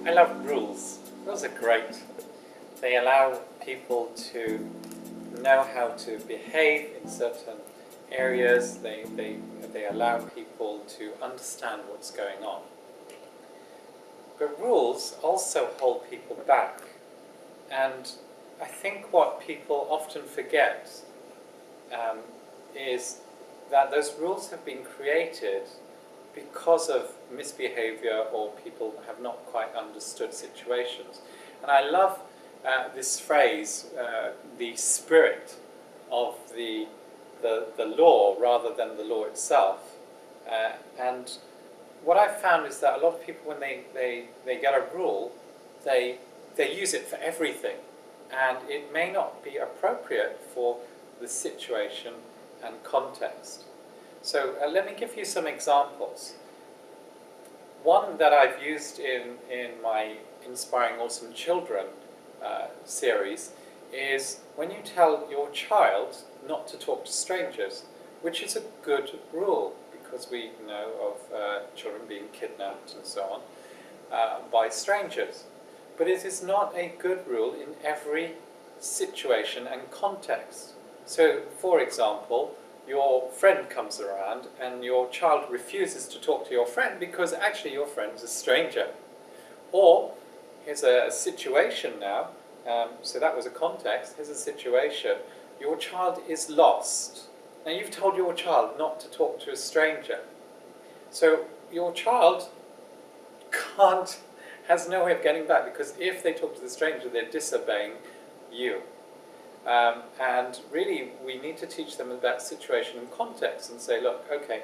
I love rules. Rules are great. They allow people to know how to behave in certain areas. They allow people to understand what's going on. But rules also hold people back. And I think what people often forget is that those rules have been created because of misbehavior or people have not quite understood situations. And I love this phrase, the spirit of the law rather than the law itself. And what I've found is that a lot of people, when they get a rule, they use it for everything. And it may not be appropriate for the situation and context. So let me give you some examples. One that I've used in my Inspiring Awesome Children series is when you tell your child not to talk to strangers, which is a good rule because we know of children being kidnapped and so on by strangers. But it is not a good rule in every situation and context. So, for example, your friend comes around and your child refuses to talk to your friend because actually your friend is a stranger. Or, here's a situation now, so that was a context, here's a situation, your child is lost. Now you've told your child not to talk to a stranger. So your child has no way of getting back, because if they talk to the stranger, they're disobeying you. And really, we need to teach them about situation and context and say, look, okay,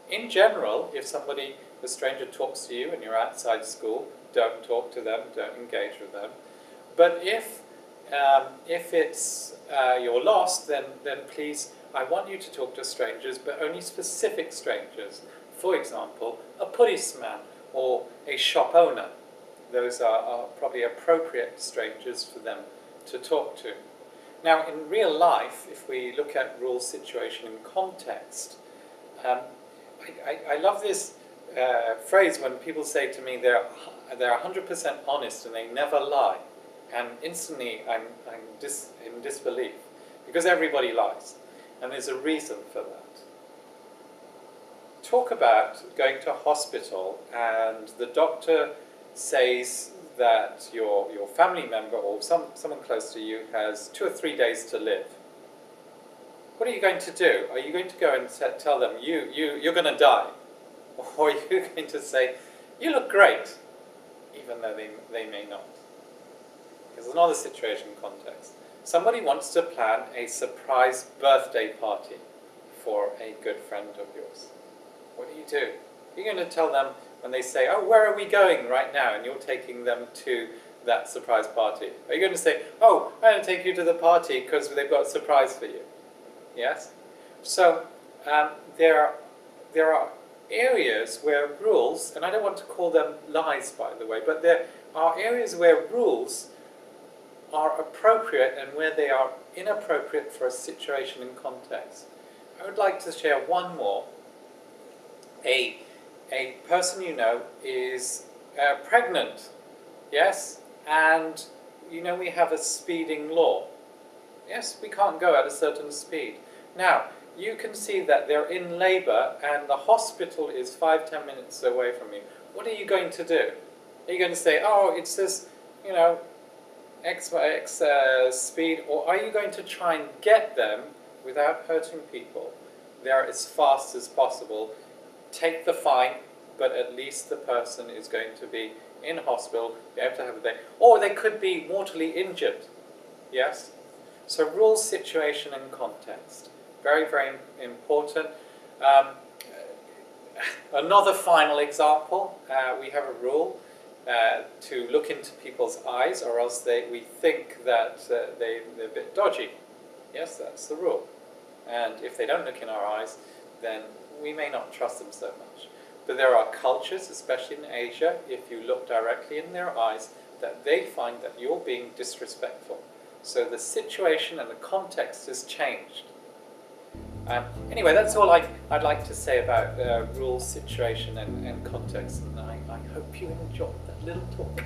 in general, if a stranger talks to you and you're outside school, don't talk to them, don't engage with them. But if it's you're lost, then please, I want you to talk to strangers, but only specific strangers. For example, a policeman or a shop owner. Those are probably appropriate strangers for them to talk to. Now, in real life, if we look at rule, situation, and context, I love this phrase when people say to me they're 100% honest and they never lie. And instantly I'm in disbelief, because everybody lies. And there's a reason for that. Talk about going to a hospital and the doctor says that your family member or someone close to you has 2 or 3 days to live. What are you going to do? Are you going to go and tell them you're going to die? Or are you going to say, you look great, even though they may not? There's another situation context. Somebody wants to plan a surprise birthday party for a good friend of yours. What do? You're going to tell them when they say, oh, where are we going right now? And you're taking them to that surprise party. Are you going to say, oh, I'm going to take you to the party because they've got a surprise for you? Yes? So there are areas where rules, and I don't want to call them lies, by the way, but there are areas where rules are appropriate and where they are inappropriate for a situation and context. I would like to share one more. A person you know is pregnant, yes, and you know we have a speeding law. Yes, we can't go at a certain speed. Now, you can see that they're in labour and the hospital is 5-10 minutes away from you. What are you going to do? Are you going to say, oh, it's this, you know, X speed, or are you going to try and get them without hurting people there as fast as possible? Take the fine, but at least the person is going to be in hospital, be able to have a day, or they could be mortally injured. Yes? So rules, situation, and context. Very, very important. Another final example, we have a rule to look into people's eyes, or else we think that they're a bit dodgy. Yes, that's the rule. And if they don't look in our eyes, then we may not trust them so much. But there are cultures, especially in Asia, if you look directly in their eyes, that they find that you're being disrespectful. So the situation and the context has changed. Anyway, that's all I'd like to say about rules, situation and context, and I hope you enjoyed that little talk.